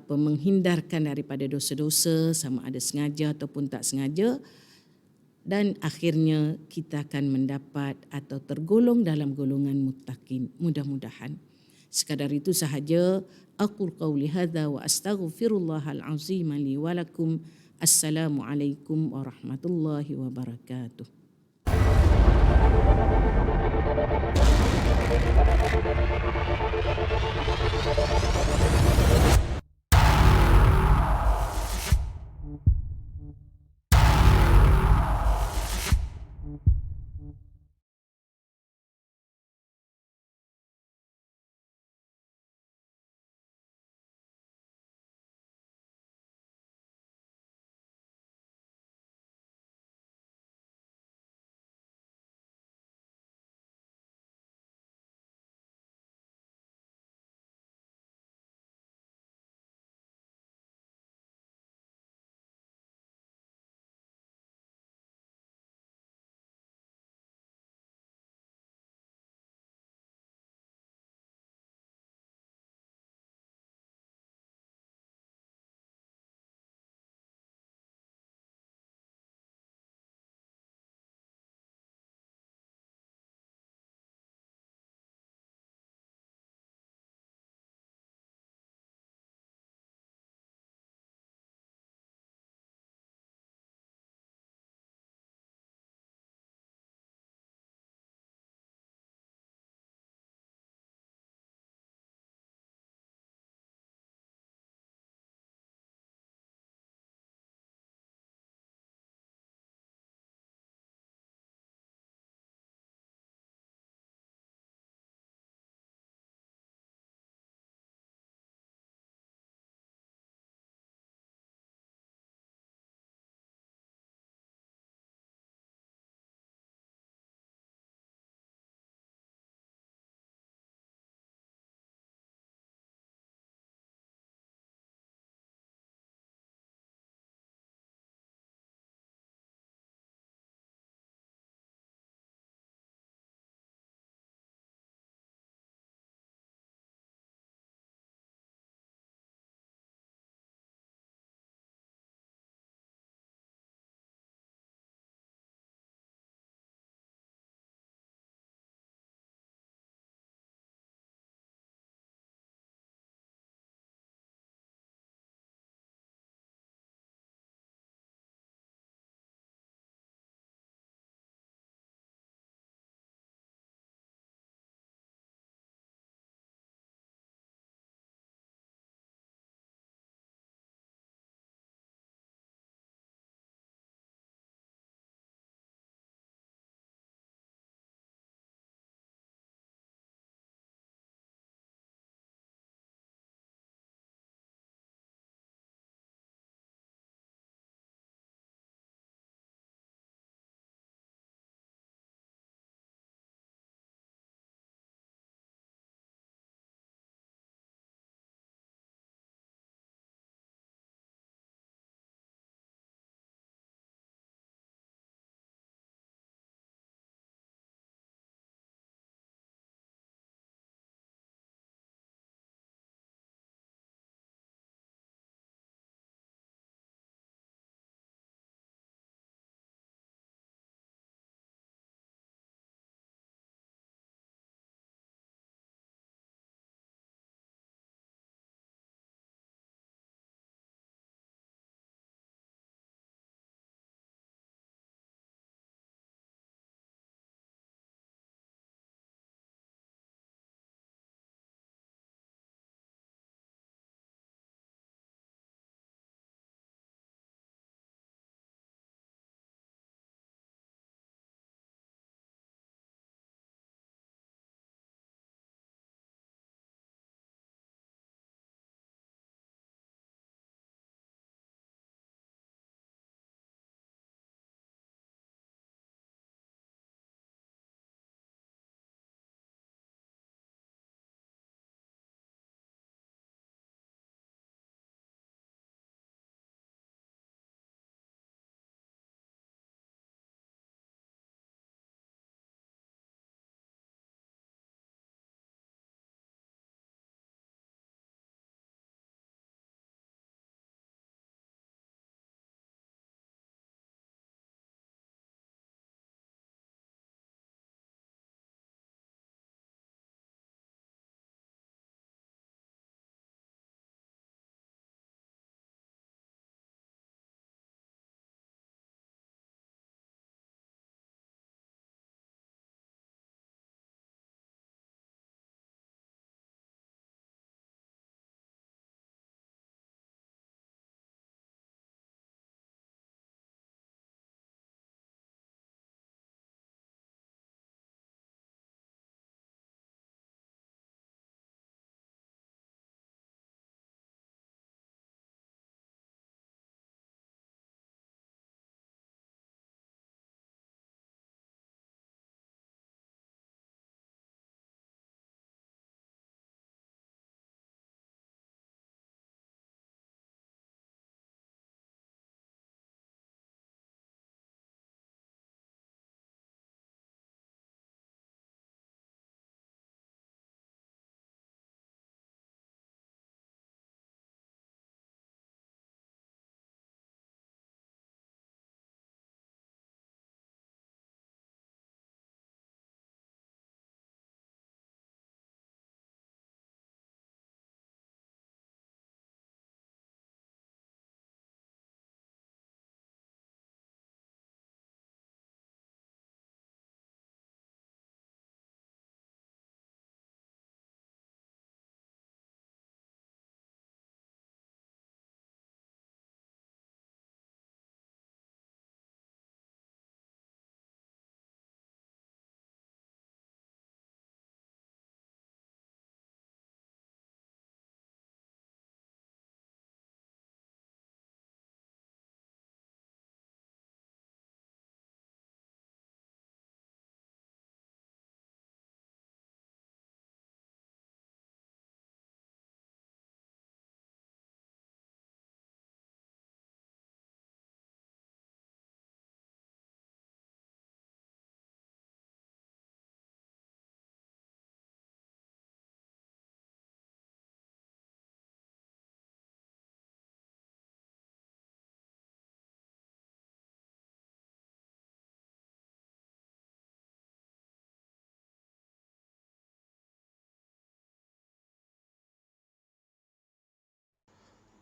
menghindarkan daripada dosa-dosa sama ada sengaja ataupun tak sengaja, dan akhirnya kita akan mendapat atau tergolong dalam golongan muttaqin, mudah-mudahan. Sekadar itu sahaja, aqul qauli hadza wa astaghfirullahal azim li wa lakum. Assalamualaikum warahmatullahi wabarakatuh.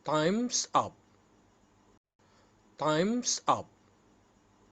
Time's up. Time's up.